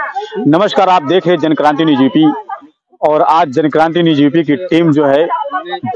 नमस्कार, आप देख रहे हैं जनक्रांति न्यूज यूपी। और आज जनक्रांति न्यूज यूपी की टीम जो है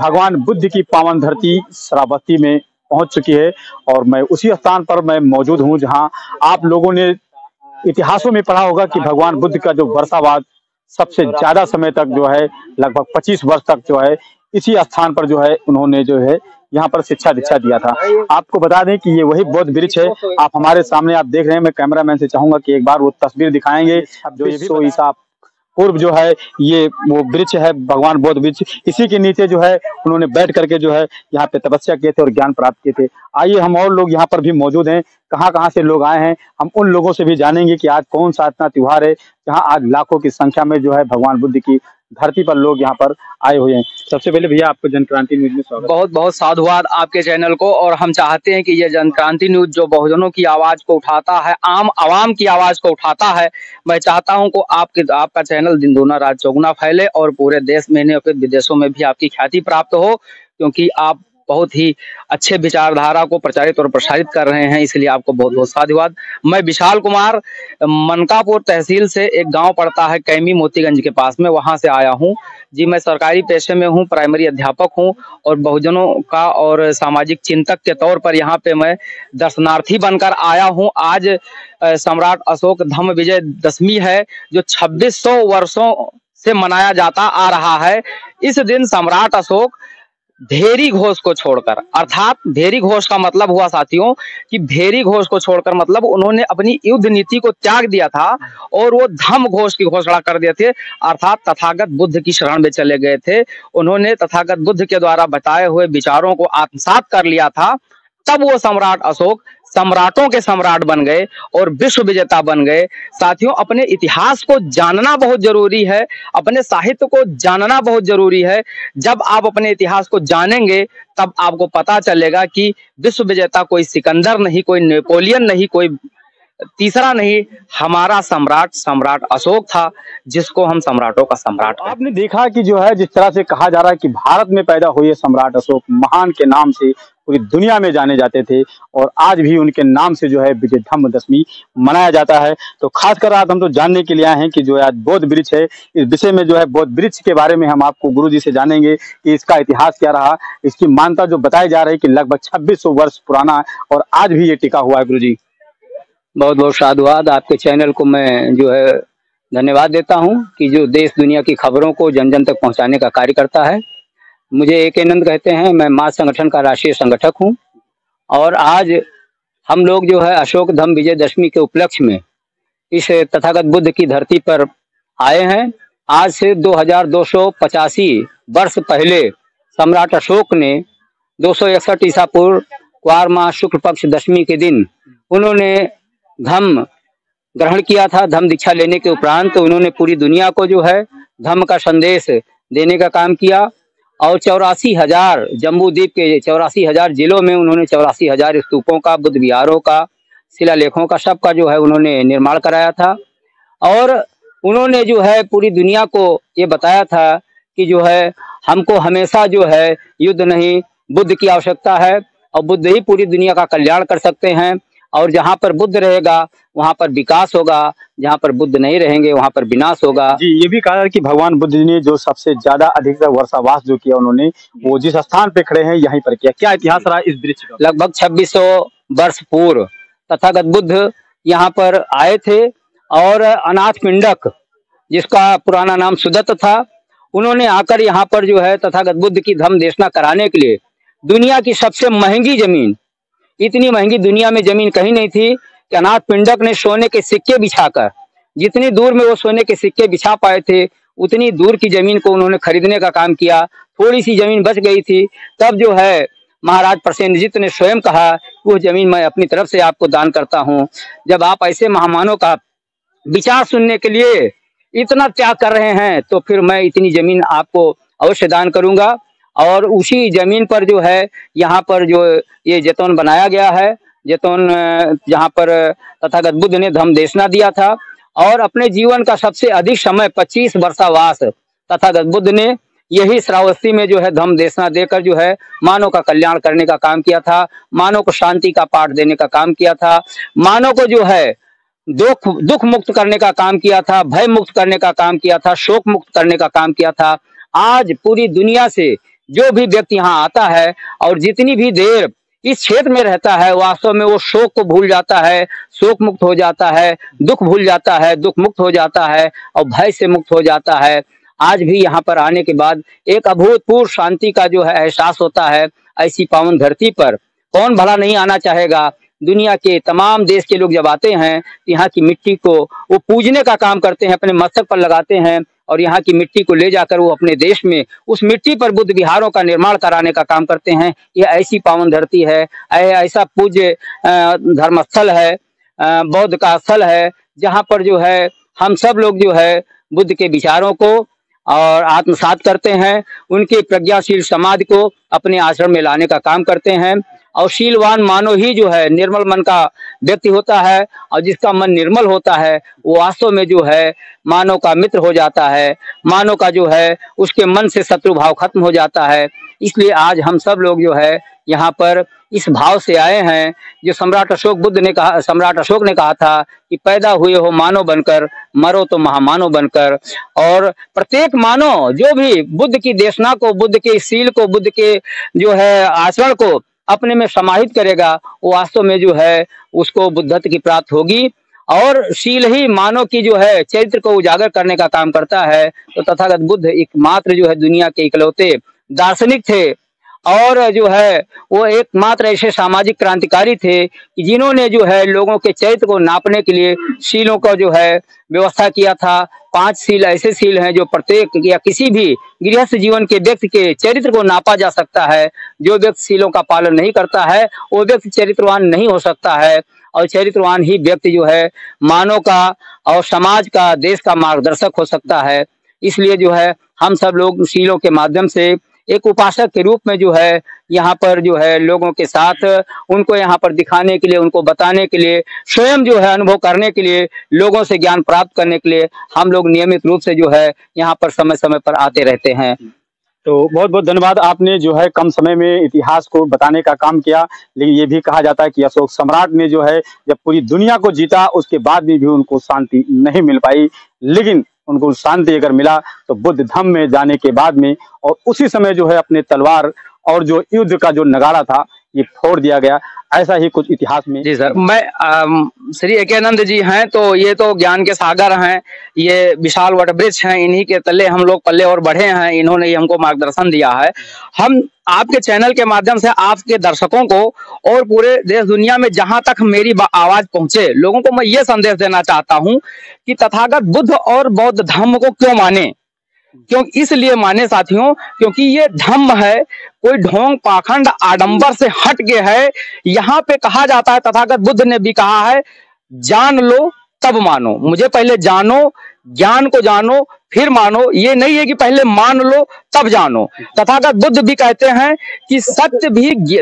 भगवान बुद्ध की पावन धरती श्रावस्ती में पहुंच चुकी है। और मैं उसी स्थान पर मैं मौजूद हूं जहां आप लोगों ने इतिहासों में पढ़ा होगा कि भगवान बुद्ध का जो वर्षावास सबसे ज्यादा समय तक जो है लगभग 25 वर्ष तक जो है इसी स्थान पर जो है उन्होंने जो है यहाँ पर शिक्षा दीक्षा दिया था। आपको बता दें कि ये वही बौद्ध वृक्ष है, आप हमारे सामने आप देख रहे हैं। मैं कैमरामैन से चाहूंगा कि एक बार वो तस्वीर दिखाएंगे जो 2600 ईसा पूर्व जो है ये वो वृक्ष है, भगवान बौद्ध वृक्ष। इसी के नीचे जो है उन्होंने बैठ करके जो है यहाँ पे तपस्या किए थे और ज्ञान प्राप्त किए थे। आइए हम और लोग यहाँ पर भी मौजूद हैं, कहाँ से लोग आए हैं, हम उन लोगों से भी जानेंगे कि आज कौन सा इतना त्योहार है जहाँ आज लाखों की संख्या में जो है भगवान बुद्ध की धरती पर लोग यहाँ पर आए हुए हैं। सबसे पहले भैया आपको जनक्रांति न्यूज में स्वागत। बहुत बहुत साधुवाद आपके चैनल को। और हम चाहते हैं कि ये जनक्रांति न्यूज जो बहुजनों की आवाज को उठाता है, आम आवाम की आवाज को उठाता है, मैं चाहता हूं कि आपका चैनल दिन दूना रात चौगुना फैले और पूरे देश में नहीं फिर विदेशों में भी आपकी ख्याति प्राप्त हो, क्योंकि आप बहुत ही अच्छे विचारधारा को प्रचारित और प्रसारित कर रहे हैं। इसलिए आपको बहुत बहुत साधुवाद। मैं विशाल कुमार मनकापुर तहसील से एक गांव पड़ता है कैमी मोतीगंज के पास में, वहां से आया हूं जी। मैं सरकारी पेशे में हूं, प्राइमरी अध्यापक हूं और बहुजनों का और सामाजिक चिंतक के तौर पर यहाँ पे मैं दर्शनार्थी बनकर आया हूं। आज सम्राट अशोक धम्म विजय दशमी है जो 2600 वर्षों से मनाया जाता आ रहा है। इस दिन सम्राट अशोक भेरी घोष को छोड़कर, अर्थात भेरी घोष का मतलब हुआ साथियों कि भेरी घोष को छोड़कर मतलब उन्होंने अपनी युद्ध नीति को त्याग दिया था और वो धम्म घोष की घोषणा कर दिए थे, अर्थात तथागत बुद्ध की शरण में चले गए थे। उन्होंने तथागत बुद्ध के द्वारा बताए हुए विचारों को आत्मसात कर लिया था। तब वो सम्राट अशोक सम्राटों के सम्राट बन गए और विश्व विजेता बन गए। साथियों, अपने इतिहास को जानना बहुत जरूरी है, अपने साहित्य को जानना बहुत जरूरी है। जब आप अपने इतिहास को जानेंगे तब आपको पता चलेगा कि विश्व विजेता कोई सिकंदर नहीं, कोई नेपोलियन नहीं, कोई तीसरा नहीं, हमारा सम्राट अशोक था, जिसको हम सम्राटों का सम्राट। आपने देखा कि जो है जिस तरह से कहा जा रहा है कि भारत में पैदा हुए सम्राट अशोक महान के नाम से पूरी दुनिया में जाने जाते थे और आज भी उनके नाम से जो है विजय धम्म दशमी मनाया जाता है। तो खासकर आज हम तो जानने के लिए आए हैं कि जो आज बौद्ध वृक्ष है, इस विषय में जो है बौद्ध वृक्ष के बारे में हम आपको गुरुजी से जानेंगे कि इसका इतिहास क्या रहा। इसकी मान्यता जो बताई जा रही है कि लगभग 2600 वर्ष पुराना है और आज भी ये टिका हुआ है। गुरुजी बहुत बहुत साधुवाद। आपके चैनल को मैं जो है धन्यवाद देता हूं कि जो देश दुनिया की खबरों को जन जन तक पहुंचाने का कार्य करता है। मुझे एकेनंद कहते हैं, मैं मास संगठन का राष्ट्रीय संगठक हूं और आज हम लोग जो है अशोक धम्म विजय दशमी के उपलक्ष्य में इस तथागत बुद्ध की धरती पर आए हैं। आज से 2285 वर्ष पहले सम्राट अशोक ने 261 ईसा पूर्व क्वार माह शुक्ल पक्ष दशमी के दिन उन्होंने धम्म ग्रहण किया था। धम्म दीक्षा लेने के उपरांत उन्होंने पूरी दुनिया को जो है धम्म का संदेश देने का काम किया और 84,000 जम्बू द्वीप के 84,000 जिलों में उन्होंने 84,000 स्तूपों का, बुद्ध विहारों का, शिलालेखों का, सबका जो है उन्होंने निर्माण कराया था। और उन्होंने जो है पूरी दुनिया को ये बताया था कि जो है हमको हमेशा जो है युद्ध नहीं, बुद्ध की आवश्यकता है और बुद्ध ही पूरी दुनिया का कल्याण कर सकते हैं। और जहाँ पर बुद्ध रहेगा वहाँ पर विकास होगा, जहाँ पर बुद्ध नहीं रहेंगे वहाँ पर विनाश होगा। जी, ये भी कहा कि भगवान बुद्ध ने जो सबसे ज्यादा अधिकतर वर्षावास जो किया उन्होंने वो जिस स्थान पे खड़े हैं यहीं पर किया। क्या इतिहास रहा इस वृक्ष का? लगभग 2600 वर्ष पूर्व तथागत बुद्ध यहाँ पर आए थे और अनाथ पिंडक, जिसका पुराना नाम सुदत्त था, उन्होंने आकर यहाँ पर जो है तथागत बुद्ध की धम्म देशना कराने के लिए दुनिया की सबसे महंगी जमीन, इतनी महंगी दुनिया में जमीन कहीं नहीं थी कि अनाथ पिंडक ने सोने के सिक्के बिछाकर, जितनी दूर में वो सोने के सिक्के बिछा पाए थे उतनी दूर की जमीन को उन्होंने खरीदने का काम किया। थोड़ी सी जमीन बच गई थी, तब जो है महाराज प्रसेनजीत ने स्वयं कहा वो जमीन मैं अपनी तरफ से आपको दान करता हूँ। जब आप ऐसे महामानों का विचार सुनने के लिए इतना त्याग कर रहे हैं तो फिर मैं इतनी जमीन आपको अवश्य दान करूंगा। और उसी जमीन पर जो है यहाँ पर जो ये जैतून बनाया गया है, जैतून जहाँ पर तथागत बुद्ध ने धम्म देशना दिया था और अपने जीवन का सबसे अधिक समय 25 वर्षावास तथागत बुद्ध ने यही श्रावस्ती में जो है धम्म देशना देकर जो है मानव का कल्याण करने का काम किया था, मानव को शांति का पाठ देने का काम किया था, मानव को जो है दुख दुख मुक्त करने का काम किया था, भय मुक्त करने का काम किया था, शोक मुक्त करने का काम किया था। आज पूरी दुनिया से जो भी व्यक्ति यहाँ आता है और जितनी भी देर इस क्षेत्र में रहता है, वास्तव में वो शोक को भूल जाता है, शोक मुक्त हो जाता है, दुख भूल जाता है, दुख मुक्त हो जाता है और भय से मुक्त हो जाता है। आज भी यहाँ पर आने के बाद एक अभूतपूर्व शांति का जो है एहसास होता है। ऐसी पावन धरती पर कौन भला नहीं आना चाहेगा। दुनिया के तमाम देश के लोग जब आते हैं, यहाँ की मिट्टी को वो पूजने का काम करते हैं, अपने मस्तक पर लगाते हैं और यहाँ की मिट्टी को ले जाकर वो अपने देश में उस मिट्टी पर बुद्ध विहारों का निर्माण कराने का काम करते हैं। यह ऐसी पावन धरती है, ऐसा पूज्य धर्मस्थल है, बौद्ध का स्थल है, जहाँ पर जो है हम सब लोग जो है बुद्ध के विचारों को और आत्मसात करते हैं, उनके प्रज्ञाशील समाज को अपने आश्रम में लाने का काम करते हैं। और शीलवान मानव ही जो है निर्मल मन का व्यक्ति होता है और जिसका मन निर्मल होता है वो वास्तव में जो है मानव का मित्र हो जाता है, मानव का जो है उसके मन से शत्रु भाव खत्म हो जाता है। इसलिए आज हम सब लोग जो है यहाँ पर इस भाव से आए हैं जो सम्राट अशोक ने कहा था कि पैदा हुए हो मानव बनकर, मरो तो महामानव बनकर। और प्रत्येक मानव जो भी बुद्ध की देशना को, बुद्ध के शील को, बुद्ध के जो है आचरण को अपने में समाहित करेगा, वो वास्तव में जो है उसको बुद्धत्व की प्राप्त होगी। और शील ही मानव की जो है चरित्र को उजागर करने का काम करता है। तो तथागत बुद्ध एकमात्र जो है दुनिया के इकलौते दार्शनिक थे और जो है वो एकमात्र ऐसे सामाजिक क्रांतिकारी थे कि जिन्होंने जो है लोगों के चरित्र को नापने के लिए शीलों का जो है व्यवस्था किया था। 5 शील ऐसे शील हैं जो प्रत्येक या किसी भी गृहस्थ जीवन के व्यक्ति के चरित्र को नापा जा सकता है। जो व्यक्ति शीलों का पालन नहीं करता है वो व्यक्ति चरित्रवान नहीं हो सकता है और चरित्रवान ही व्यक्ति जो है मानव का और समाज का, देश का मार्गदर्शक हो सकता है। इसलिए जो है हम सब लोग शीलों के माध्यम से एक उपासक के रूप में जो है यहाँ पर जो है लोगों के साथ उनको यहाँ पर दिखाने के लिए, उनको बताने के लिए, स्वयं जो है अनुभव करने के लिए, लोगों से ज्ञान प्राप्त करने के लिए हम लोग नियमित रूप से जो है यहाँ पर समय समय पर आते रहते हैं। तो बहुत बहुत धन्यवाद, आपने जो है कम समय में इतिहास को बताने का काम किया। लेकिन ये भी कहा जाता है कि अशोक सम्राट ने जो है जब पूरी दुनिया को जीता उसके बाद भी उनको शांति नहीं मिल पाई। लेकिन उनको शांति अगर मिला तो बुद्ध धम्म में जाने के बाद में, और उसी समय जो है अपने तलवार और जो युद्ध का जो नगाड़ा था ये फोड़ दिया गया। ऐसा ही कुछ इतिहास में। जी सर, मैं श्री एकेनंद जी हैं तो ये तो ज्ञान के सागर हैं, ये विशाल वटवृक्ष हैं, इन्हीं के तले हम लोग पले और बढ़े हैं, इन्होंने ही हमको मार्गदर्शन दिया है। हम आपके चैनल के माध्यम से आपके दर्शकों को और पूरे देश दुनिया में जहां तक मेरी आवाज पहुंचे लोगों को मैं ये संदेश देना चाहता हूं कि तथागत बुद्ध और बौद्ध धर्म को क्यों माने। क्यों इसलिए माने साथियों, क्योंकि ये धम्म है, कोई ढोंग पाखंड आडंबर से हट के है। यहाँ पे कहा जाता है, तथागत बुद्ध ने भी कहा है, जान लो तब मानो। मुझे पहले जानो, ज्ञान को जानो फिर मानो। ये नहीं है कि पहले मान लो तब जानो। तथागत बुद्ध भी कहते हैं कि सत्य भी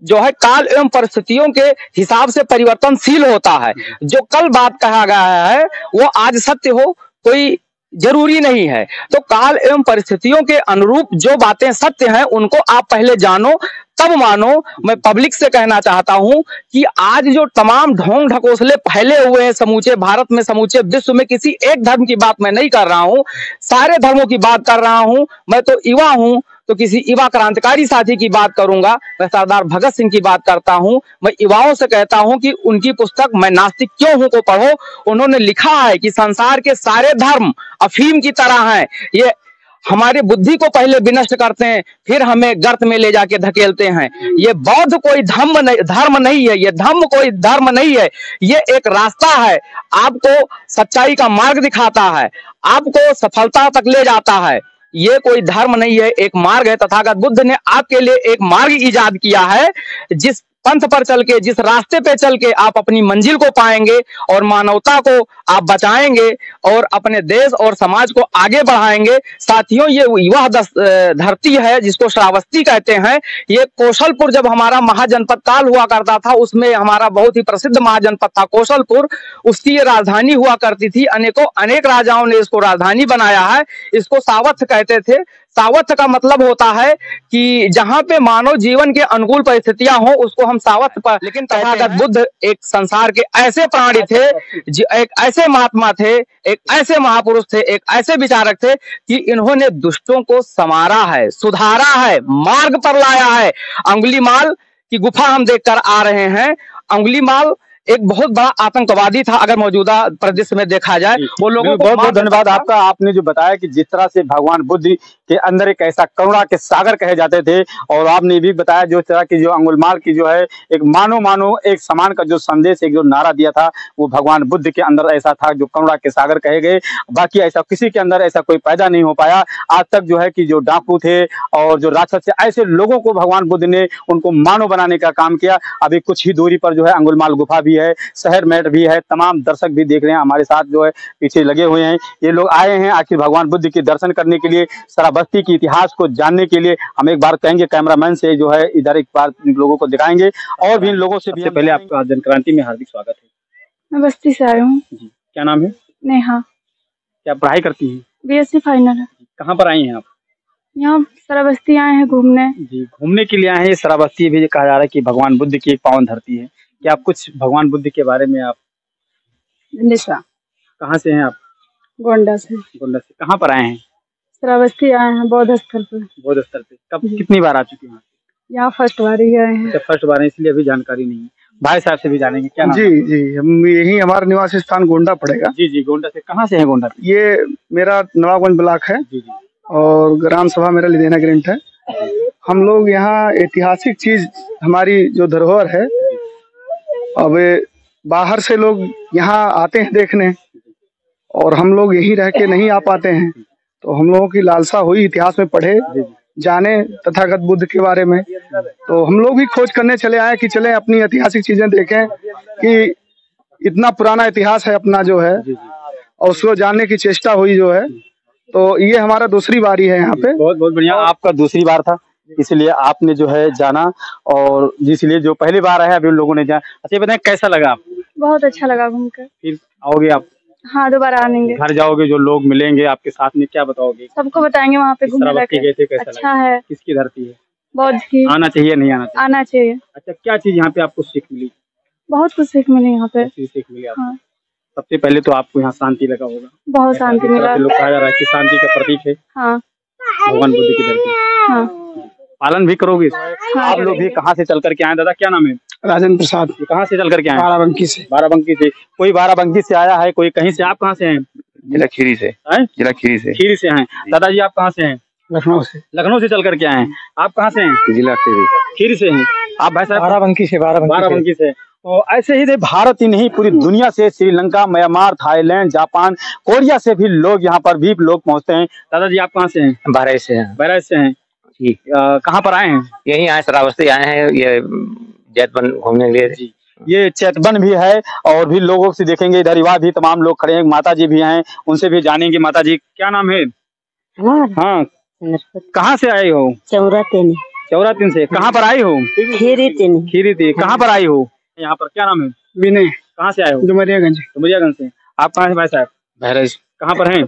जो है काल एवं परिस्थितियों के हिसाब से परिवर्तनशील होता है। जो कल बात कहा गया है वो आज सत्य हो कोई जरूरी नहीं है। तो काल एवं परिस्थितियों के अनुरूप जो बातें सत्य हैं उनको आप पहले जानो तब मानो। मैं पब्लिक से कहना चाहता हूं कि आज जो तमाम ढोंग ढकोसले फैले हुए हैं समूचे भारत में, समूचे विश्व में, किसी एक धर्म की बात मैं नहीं कर रहा हूं, सारे धर्मों की बात कर रहा हूं। मैं तो युवा हूं तो किसी युवा क्रांतिकारी साथी की बात करूंगा। मैं सरदार भगत सिंह की बात करता हूं। मैं युवाओं से कहता हूं कि उनकी पुस्तक मैं नास्तिक क्यों हूं को पढ़ो। उन्होंने लिखा है कि संसार के सारे धर्म अफीम की तरह हैं, ये हमारे बुद्धि को पहले विनष्ट करते हैं फिर हमें गर्त में ले जाके धकेलते हैं। ये बौद्ध कोई धर्म नहीं है, ये धम्म कोई धर्म नहीं है, ये एक रास्ता है, आपको सच्चाई का मार्ग दिखाता है, आपको सफलता तक ले जाता है। ये कोई धर्म नहीं है, एक मार्ग है। तथागत बुद्ध ने आपके लिए एक मार्ग इजाद किया है, जिस पंथ पर चल के, जिस रास्ते पे चल के आप अपनी मंजिल को पाएंगे और मानवता को आप बचाएंगे और अपने देश और समाज को आगे बढ़ाएंगे। साथियों, ये वह धरती है जिसको श्रावस्ती कहते हैं। ये कौशलपुर जब हमारा महाजनपद काल हुआ करता था, उसमें हमारा बहुत ही प्रसिद्ध महाजनपद था कौशलपुर, उसकी ये राजधानी हुआ करती थी। अनेक राजाओं ने इसको राजधानी बनाया है। इसको सावत्थ कहते थे। सावत्य का मतलब होता है कि जहाँ पे मानव जीवन के अनुकूल परिस्थितियां हो उसको हम सावत्य पर। लेकिन तथागत बुद्ध एक संसार के ऐसे प्राणी थे, एक ऐसे महात्मा थे, एक ऐसे महापुरुष थे, एक ऐसे विचारक थे कि इन्होंने दुष्टों को संवारा है, सुधारा है, मार्ग पर लाया है। अंगुलीमाल की गुफा हम देखकर आ रहे हैं। अंगुलीमाल एक बहुत बड़ा आतंकवादी था अगर मौजूदा परिदृश्य में देखा जाए। वो लोगों को बहुत बहुत धन्यवाद आपका। आपने जो बताया कि जिस तरह से भगवान बुद्ध के अंदर एक ऐसा करुणा के सागर कहे जाते थे, और आपने भी बताया जो तरह की जो अंगुलीमाल की जो है एक मानो मानो एक समान का जो संदेश, एक जो नारा दिया था, वो भगवान बुद्ध के अंदर ऐसा था जो करुणा के सागर कहे गए। बाकी ऐसा किसी के अंदर ऐसा कोई पैदा नहीं हो पाया आज तक जो है कि जो डाकू थे और जो राक्षस थे, ऐसे लोगों को भगवान बुद्ध ने उनको मानव बनाने का काम किया। अभी कुछ ही दूरी पर जो है अंगुलीमाल गुफा भी है, शहर मेट भी है, तमाम दर्शक भी देख रहे हैं हमारे साथ जो है पीछे लगे हुए हैं। ये लोग आए हैं आखिर भगवान बुद्ध के दर्शन करने के लिए, श्रावस्ती के इतिहास को जानने के लिए। हम एक बार कहेंगे कैमरामैन से जो है इधर एक बार लोगों को दिखाएंगे और भी इन लोगों से भी। पहले आपका जनक्रांति में हार्दिक स्वागत है। मैं बस्ती से आई हूँ। जी, क्या नाम है? नेहा। क्या पढ़ाई करती हैं? बीएससी फाइनल है। कहाँ पर आई हैं आप? यहाँ श्रावस्ती आए हैं घूमने। जी, घूमने के लिए आए हैं। श्रावस्ती भी कहा जा रहा है कि भगवान बुद्ध की एक पावन धरती है। क्या आप कुछ भगवान बुद्ध के बारे में आप? कहाँ से हैं आप? गोंडा से। गोंडा से। कहाँ पर आए हैं? श्रावस्ती आए हैं, बौद्ध स्थल पे। बौद्ध स्थल पे कब कितनी बार आ चुके हैं? यहाँ फर्स्ट बार ही आए हैं। फर्स्ट बार है इसलिए अभी जानकारी नहीं है। भाई साहब से भी जानेंगे। क्या नाम? जी जी, हम यही हमारा निवास स्थान गोंडा पड़ेगा। जी जी, गोंडा से। कहाँ से है गोंडा? ये मेरा नवाबगंज ब्लॉक है। जी जी। और ग्राम सभा मेरा लिदेना ग्रेंट है। हम लोग यहाँ ऐतिहासिक चीज हमारी जो धरोहर है, अब बाहर से लोग यहाँ आते हैं देखने, और हम लोग यहीं रह के नहीं आ पाते हैं, तो हम लोगों की लालसा हुई इतिहास में पढ़े जाने तथागत बुद्ध के बारे में। तो हम लोग भी खोज करने चले आए कि चले अपनी ऐतिहासिक चीजें देखें कि इतना पुराना इतिहास है अपना जो है, और उसको जानने की चेष्टा हुई जो है। तो ये हमारा दूसरी बारी है यहाँ पे। बहुत बहुत बढ़िया। आपका दूसरी बार था इसलिए आपने जो है जाना, और जिसलिए जो पहली बार है अभी उन लोगों ने जाना। अच्छा बताएं कैसा लगा आपको? बहुत अच्छा लगा घूमकर। फिर आओगे आप? हाँ, दोबारा आएंगे। घर जाओगे, जो लोग मिलेंगे आपके साथ में क्या बताओगे? सबको बताएंगे वहाँ पे घूमने गए थे, कैसा अच्छा लगा? है। किसकी धरती है? बौद्ध की। आना चाहिए नहीं आना चाहिए? आना चाहिए। अच्छा, क्या चीज यहाँ पे आपको सीख मिली? बहुत कुछ सीख मिली यहाँ पे। सीख मिली आपको? हाँ। सबसे पहले तो आपको यहाँ शांति लगा होगा। बहुत शांति मिला। लोग कहा जा रहा है कि शांति का प्रतीक है हाँ। भगवान बुद्ध की धरती। हाँ। पालन भी करोगे? हाँ। आप लोग भी कहाँ से चल करके आए? दादा क्या नाम है? राजेंद्र प्रसाद। कहाँ से चल करके आए? बाराबंकी से। बाराबंकी से। कोई बाराबंकी से आया है, कोई कहीं से। आप कहाँ से हैं? जिला खीरी से। जिला खीरी से। खीरी से हैं। दादाजी आप कहाँ से हैं? लखनऊ से। लखनऊ से चल करके आए हैं। आप कहाँ से हैं? जिला खीरी। खीरी से हैं। आप भाई साहब? बाराबंकी से। बाराबंकी से। तो ऐसे ही भारत ही नहीं पूरी दुनिया से, Sri Lanka, Myanmar, Thailand, Japan, Korea से भी लोग यहाँ पर भी लोग पहुँचते हैं। दादाजी आप कहाँ से हैं? बहराइच से हैं। बहराइच से हैं। ठीक। कहाँ पर आए हैं? यही आए, श्रावस्ती आए हैं, ये जैतवन घूमने के लिए। ये चैतवन भी है, और भी लोगों से देखेंगे इधर युवा भी तमाम लोग खड़े हैं। माता जी भी हैं, उनसे भी जानेंगे। माता जी क्या नाम है? हाँ, कहाँ से आए हो? चौरातीन। चौरातीन से। कहाँ पर आई हो? खीरी थी। कहाँ पर आई हो? यहाँ पर क्या नाम है? विनय। कहाँ से आए हो? डुमरियागंज। डुमरियागंज से। आप कहाँ से भाई साहब? बहराइच। कहाँ पर हैं?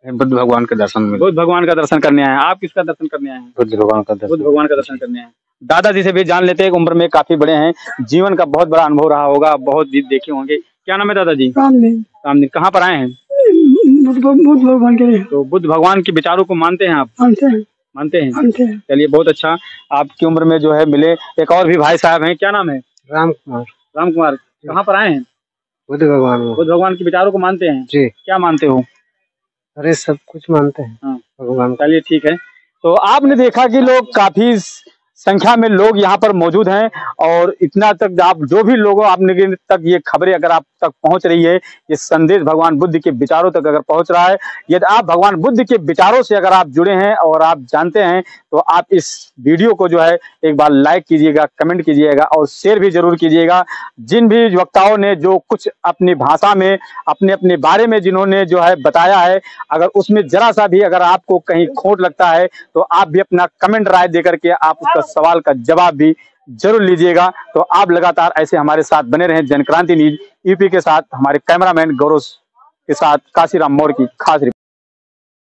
बुद्ध भगवान के दर्शन में। बुद्ध भगवान का दर्शन करने आए हैं। आप किसका दर्शन करने आए हैं? बुद्ध भगवान का दर्शन। बुद्ध भगवान का दर्शन करने आए हैं। दादाजी से भी जान लेते हैं, उम्र में काफी बड़े हैं, जीवन का बहुत बड़ा अनुभव रहा होगा, बहुत चीज देखे होंगे। क्या नाम है दादाजी? रामदेव। कहाँ पर आए हैं? बुद्ध भगवान के। तो बुद्ध भगवान के विचारों को मानते हैं आप? मानते हैं। चलिए बहुत अच्छा। आपकी उम्र में जो है मिले। एक और भी भाई साहब हैं, क्या नाम है? राम कुमार। राम कुमार। कहाँ पर आए हैं? बुद्ध भगवान के विचारों को मानते हैं जी। क्या मानते हो? अरे सब कुछ मानते हैं। हाँ। भगवान। चलिए ठीक है। तो आपने देखा कि लोग काफी संख्या में लोग यहाँ पर मौजूद हैं, और इतना तक आप जो भी लोगों आपने तक ये खबरें अगर आप तक पहुंच रही है, ये संदेश भगवान बुद्ध के विचारों तक अगर पहुंच रहा है, यदि आप भगवान बुद्ध के विचारों से अगर आप जुड़े हैं और आप जानते हैं, तो आप इस वीडियो को जो है एक बार लाइक कीजिएगा, कमेंट कीजिएगा और शेयर भी जरूर कीजिएगा। जिन भी वक्ताओं ने जो कुछ अपनी भाषा में अपने अपने बारे में जिन्होंने जो है बताया है, अगर उसमें जरा सा भी अगर आपको कहीं खोट लगता है, तो आप भी अपना कमेंट राय देकर के आप उसका सवाल का जवाब भी जरूर लीजिएगा। तो आप लगातार ऐसे हमारे साथ बने रहें। जनक्रांति न्यूज यूपी के साथ हमारे कैमरामैन गौरव के साथ काशीराम मौर्य की खास रिपोर्ट।